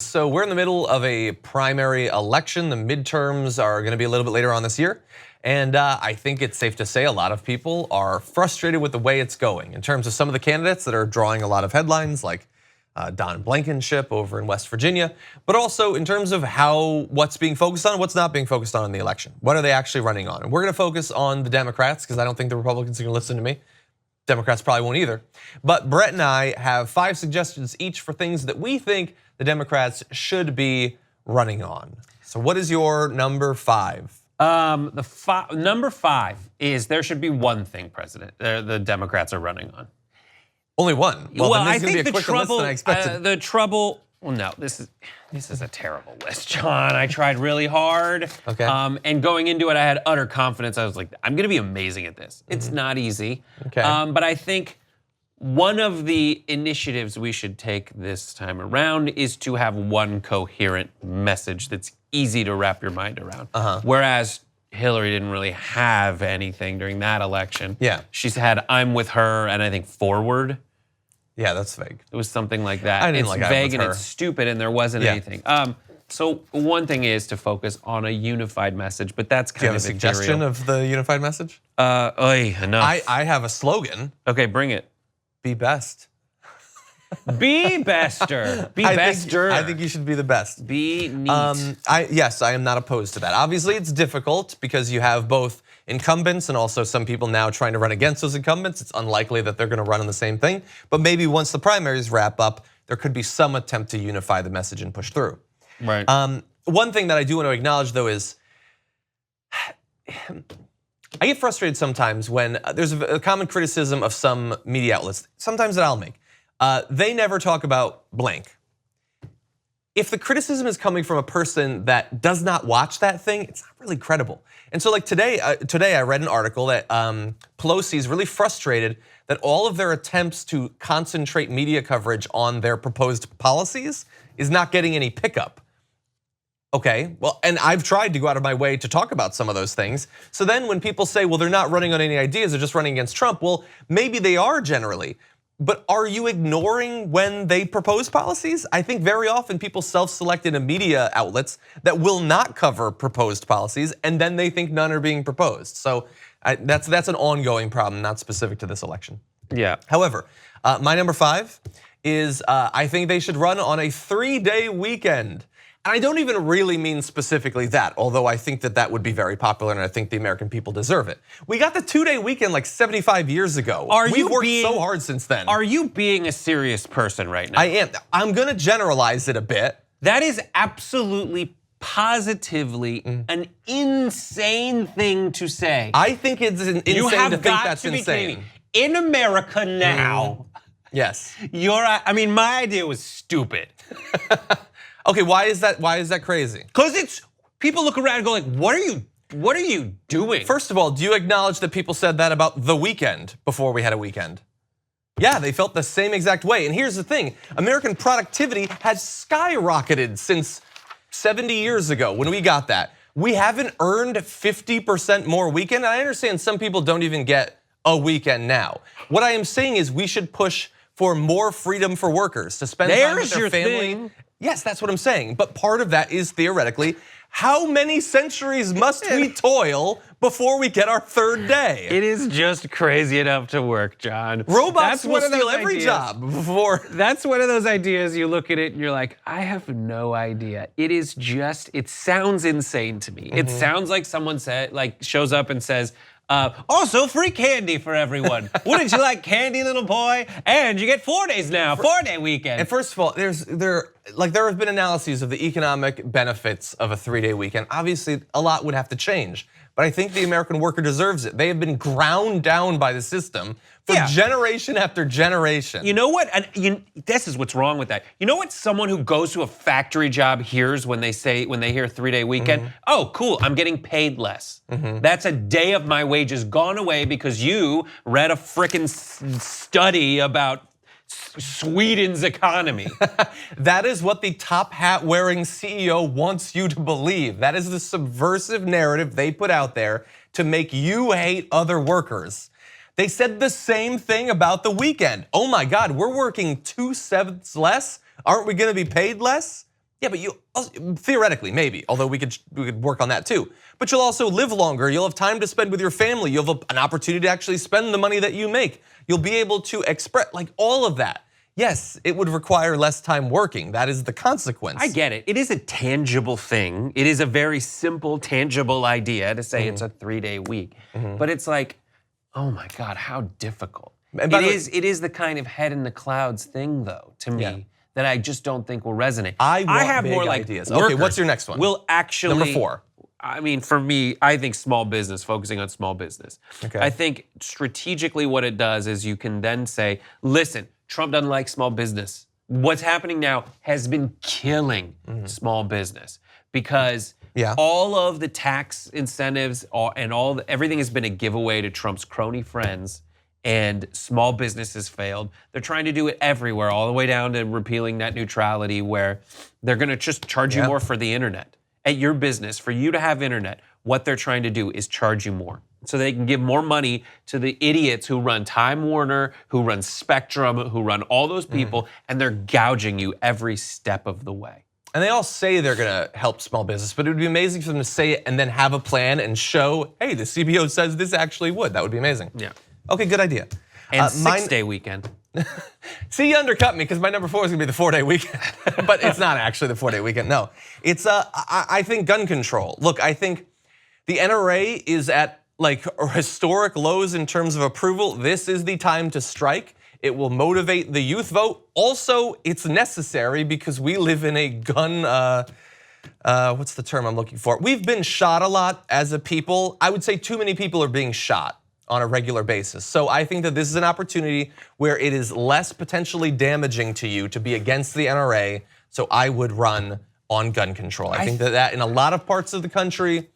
So we're in the middle of a primary election. The midterms are going to be a little bit later on this year. And I think it's safe to say a lot of people are frustrated with the way it's going in terms of some of the candidates that are drawing a lot of headlines, like Don Blankenship over in West Virginia, but also in terms of what's being focused on, what's not being focused on in the election. What are they actually running on? And we're going to focus on the Democrats because I don't think the Republicans are going to listen to me. Democrats probably won't either. But Brett and I have 5 suggestions each for things that we think the Democrats should be running on. So what is your number 5? Number 5 is there should be one thing, President, the Democrats are running on. Only one? Well, then this I is going to think be a quicker list than I expected. Well, no, this is a terrible list, John. I tried really hard. Okay. And going into it, I had utter confidence. I was like, I'm going to be amazing at this. It's not easy. Okay. But I think one of the initiatives we should take this time around is to have one coherent message that's easy to wrap your mind around. Whereas Hillary didn't really have anything during that election. Yeah. She's had I'm with her and I think forward. Yeah, that's vague. It was something like that. I didn't it's like I'm vague with and her. it's stupid and there wasn't anything. So one thing is to focus on a unified message, but that's Do you kind have a of suggestion of the unified message? Enough. I have a slogan. Okay, bring it. Be best. Be bester. Be I bester. think you should be the best. Be neat. Yes, I am not opposed to that. Obviously, it's difficult because you have both incumbents and also some people now trying to run against those incumbents. It's unlikely that they're going to run on the same thing. But maybe once the primaries wrap up, there could be some attempt to unify the message and push through. Right. One thing that I do want to acknowledge, though, is I get frustrated sometimes when there's a common criticism of some media outlets, sometimes that I'll make. They never talk about blank. If the criticism is coming from a person that does not watch that thing, it's not really credible. And so like today I read an article that Pelosi is really frustrated that all of their attempts to concentrate media coverage on their proposed policies is not getting any pickup. Okay, well, and I've tried to go out of my way to talk about some of those things. So then when people say, well, they're not running on any ideas, they're just running against Trump, well, maybe they are generally. But are you ignoring when they propose policies? I think very often people self-select into media outlets that will not cover proposed policies, and then they think none are being proposed. So that's an ongoing problem, not specific to this election. Yeah. However, my number 5 is I think they should run on a 3-day weekend. And I don't even really mean specifically that, although I think that would be very popular and I think the American people deserve it. We got the 2-day weekend like 75 years ago. We've worked so hard since then. Are you being a serious person right now? I am. I'm gonna generalize it a bit. That is absolutely, positively an insane thing to say. I think it's insane to think that's insane. In America now. Yes. My idea was stupid. Okay, why is that crazy? Because it's people look around and go like, what are you doing? First of all, do you acknowledge that people said that about the weekend before we had a weekend? Yeah, they felt the same exact way. And here's the thing, American productivity has skyrocketed since 70 years ago when we got that. We haven't earned 50% more weekend. And I understand some people don't even get a weekend now. What I am saying is we should push for more freedom for workers to spend time with their family. Thing. Yes, that's what I'm saying. But part of that is theoretically, how many centuries must we toil before we get our 3rd day? It is just crazy enough to work, John. Robots will steal every job before. That's one of those ideas you look at it and you're like, I have no idea. It sounds insane to me. It sounds like someone shows up and says, also free candy for everyone. Wouldn't you like candy, little boy? And you get 4 days now, 4-day weekend. And first of all, there have been analyses of the economic benefits of a 3-day weekend. Obviously, a lot would have to change. But I think the American worker deserves it. They have been ground down by the system for generation after generation. You know what? This is what's wrong with that. You know what someone who goes to a factory job hears when they hear 3-day weekend? Oh, cool, I'm getting paid less. That's a day of my wages gone away because you read a frickin' study about Sweden's economy. That is what the top hat wearing CEO wants you to believe. That is the subversive narrative they put out there to make you hate other workers. They said the same thing about the weekend. Oh my God, we're working 2/7 less? Aren't we gonna be paid less? Yeah, but you theoretically maybe, although we could work on that too. But you'll also live longer. You'll have time to spend with your family. You'll have an opportunity to actually spend the money that you make. You'll be able to express like all of that. Yes, it would require less time working. That is the consequence. I get it. It is a tangible thing. It is a very simple, tangible idea to say it's a 3-day week. But it's like, oh my God, how difficult. It is the kind of head in the clouds thing, though, to me, that I just don't think will resonate. I have big more like ideas. Okay, what's your next one? Will actually Number 4. I mean, for me, I think small business, focusing on small business. Okay. I think strategically what it does is you can then say, listen, Trump doesn't like small business. What's happening now has been killing small business because all of the tax incentives and everything has been a giveaway to Trump's crony friends, and small businesses failed. They're trying to do it everywhere, all the way down to repealing net neutrality, where they're going to just charge you more for the internet. At your business, for you to have internet, what they're trying to do is charge you more, so they can give more money to the idiots who run Time Warner, who run Spectrum, who run all those people, and they're gouging you every step of the way. And they all say they're going to help small business, but it would be amazing for them to say it and then have a plan and show, hey, the CBO says this actually would. That would be amazing. Yeah. Okay, good idea. And 6-day weekend. See, you undercut me because my number 4 is going to be the 4-day weekend, but it's not actually the 4-day weekend. No, it's I think gun control. Look, I think the NRA is at like historic lows in terms of approval. This is the time to strike. It will motivate the youth vote. Also, it's necessary because we live in a gun. What's the term I'm looking for? We've been shot a lot as a people. I would say too many people are being shot on a regular basis. So I think that this is an opportunity where it is less potentially damaging to you to be against the NRA. So I would run on gun control. I think that in a lot of parts of the country,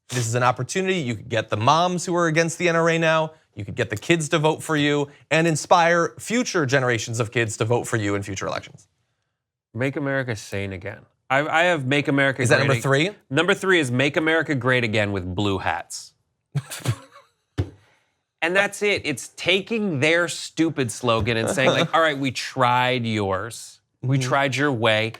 this is an opportunity. You could get the moms who are against the NRA now. You could get the kids to vote for you and inspire future generations of kids to vote for you in future elections. Make America sane again. I have Make America Is Great that number 3? Number 3 is Make America Great Again with blue hats. And that's it. It's taking their stupid slogan and saying like, all right, we tried yours. We tried your way.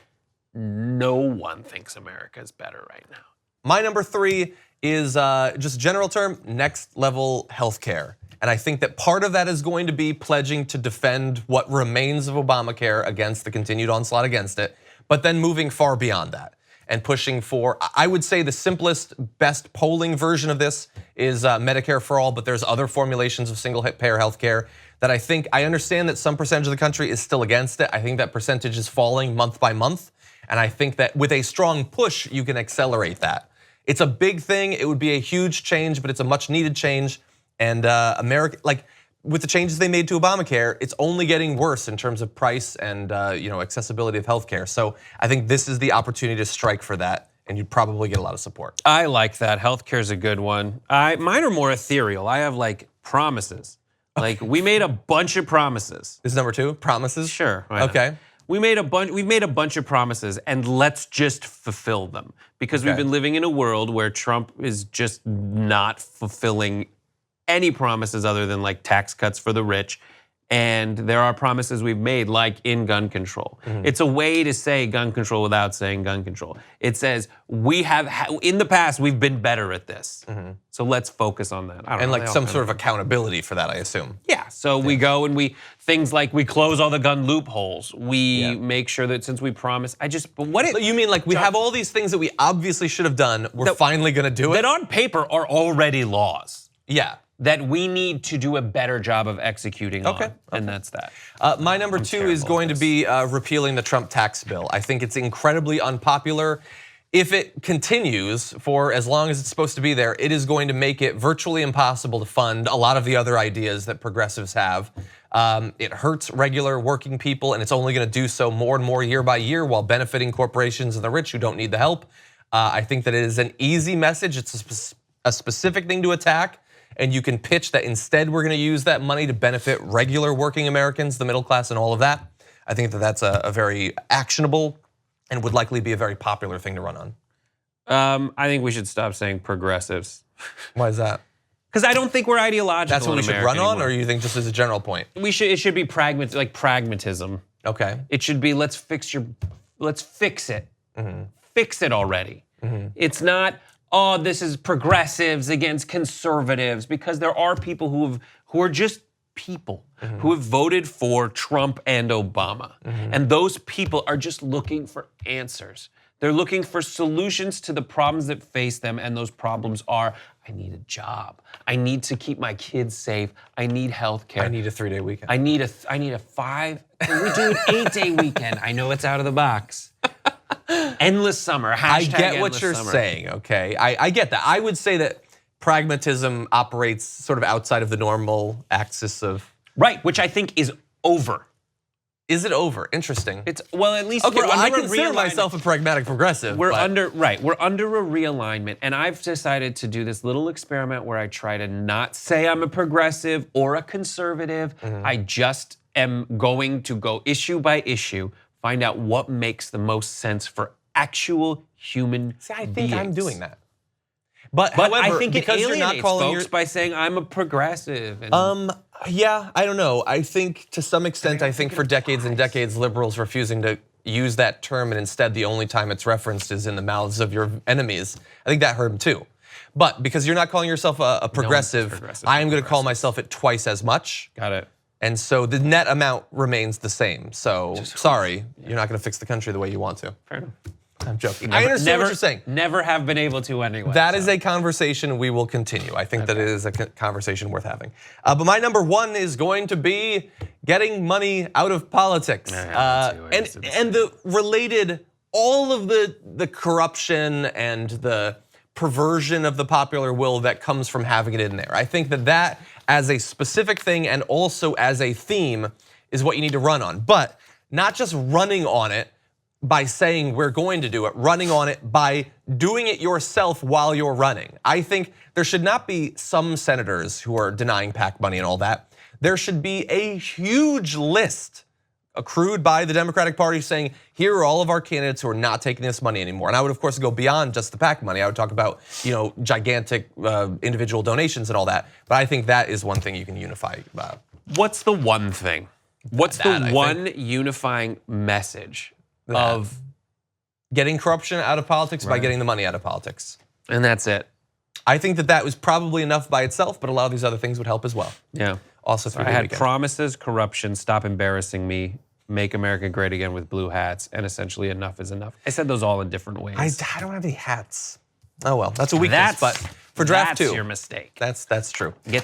No one thinks America is better right now. My number 3 is just general term, next level healthcare. And I think that part of that is going to be pledging to defend what remains of Obamacare against the continued onslaught against it, but then moving far beyond that and pushing for, I would say the simplest, best polling version of this is Medicare for all, but there's other formulations of single payer healthcare that I understand that some percentage of the country is still against it. I think that percentage is falling month by month. And I think that with a strong push, you can accelerate that. It's a big thing. It would be a huge change, but it's a much needed change. And America, like with the changes they made to Obamacare, it's only getting worse in terms of price and accessibility of healthcare. So I think this is the opportunity to strike for that, and you'd probably get a lot of support. I like that. Healthcare's a good one. Mine are more ethereal. I have like promises. Like we made a bunch of promises. This is number 2, promises? Sure. Okay. We've made a bunch of promises, and let's just fulfill them, because we've been living in a world where Trump is just not fulfilling any promises other than like tax cuts for the rich. And there are promises we've made, like in gun control. It's a way to say gun control without saying gun control. It says we have, in the past, we've been better at this. So let's focus on that. And like some sort of accountability for that, I assume. Yeah, so we go and things like we close all the gun loopholes. We make sure that since we promise, you mean like we have all these things that we obviously should have done, we're finally gonna do it? That on paper are already laws. Yeah. That we need to do a better job of executing on, and that's that. My number 2 is going to be repealing the Trump tax bill. I think it's incredibly unpopular. If it continues for as long as it's supposed to be there, it is going to make it virtually impossible to fund a lot of the other ideas that progressives have. It hurts regular working people, and it's only going to do so more and more year by year while benefiting corporations and the rich who don't need the help. I think that it is an easy message. It's a specific thing to attack. And you can pitch that instead we're going to use that money to benefit regular working Americans, the middle class, and all of that. I think that that's a very actionable and would likely be a very popular thing to run on. I think we should stop saying progressives. Why is that? Because I don't think we're ideological. That's what we should run on, or you think just as a general point? It should be pragmatism. Okay. It should be let's fix it. Fix it already. It's not, oh, this is progressives against conservatives, because there are people who are just people who have voted for Trump and Obama. And those people are just looking for answers. They're looking for solutions to the problems that face them, and those problems are, I need a job. I need to keep my kids safe. I need health care. I need a 3-day weekend. I need a 5. Can we do an 8-day weekend? I know it's out of the box. Endless summer. I get what endless you're summer. saying, okay? I get that. I would say that pragmatism operates sort of outside of the normal axis of... Right, which I think is over. Is it over? Interesting. It's, well, at least Okay, we're well, I under a consider realignment. myself a pragmatic progressive. We're but- under a realignment, and I've decided to do this little experiment where I try to not say I'm a progressive or a conservative. I just am going to go issue by issue, find out what makes the most sense for actual human See, I think beings. I'm doing that. But But however, I think it because you're alienates not calling folks by saying I'm a progressive. And yeah, I don't know. I think to some extent, I think for decades and decades, liberals refusing to use that term, and instead the only time it's referenced is in the mouths of your enemies. I think that hurt them too. But because you're not calling yourself a progressive, progressive, I am going to call myself it twice as much. got it. And so the net amount remains the same. So sorry, you're not going to fix the country the way you want to. Fair enough. I'm joking. I understand what you're saying. Never have been able to anyway. That is a conversation we will continue. I think that it is a conversation worth having. But my number 1 is going to be getting money out of politics. And the related, all of the corruption and the perversion of the popular will that comes from having it in there. I think that as a specific thing and also as a theme is what you need to run on. But not just running on it by saying we're going to do it, running on it by doing it yourself while you're running. I think there should not be some senators who are denying PAC money and all that. There should be a huge list accrued by the Democratic Party saying, here are all of our candidates who are not taking this money anymore. And I would, of course, go beyond just the PAC money. I would talk about, gigantic individual donations and all that. But I think that is one thing you can unify. What's the one thing? What's That, the I one unifying message of, getting corruption out of politics by getting the money out of politics. and that's it? I think that was probably enough by itself, but a lot of these other things would help as well. Yeah. Also, I had promises, corruption, stop embarrassing me, make America great again with blue hats, and essentially enough is enough. I said those all in different ways. I don't have any hats. Oh well, that's a weakness. But for draft 2, that's your mistake. That's true. Get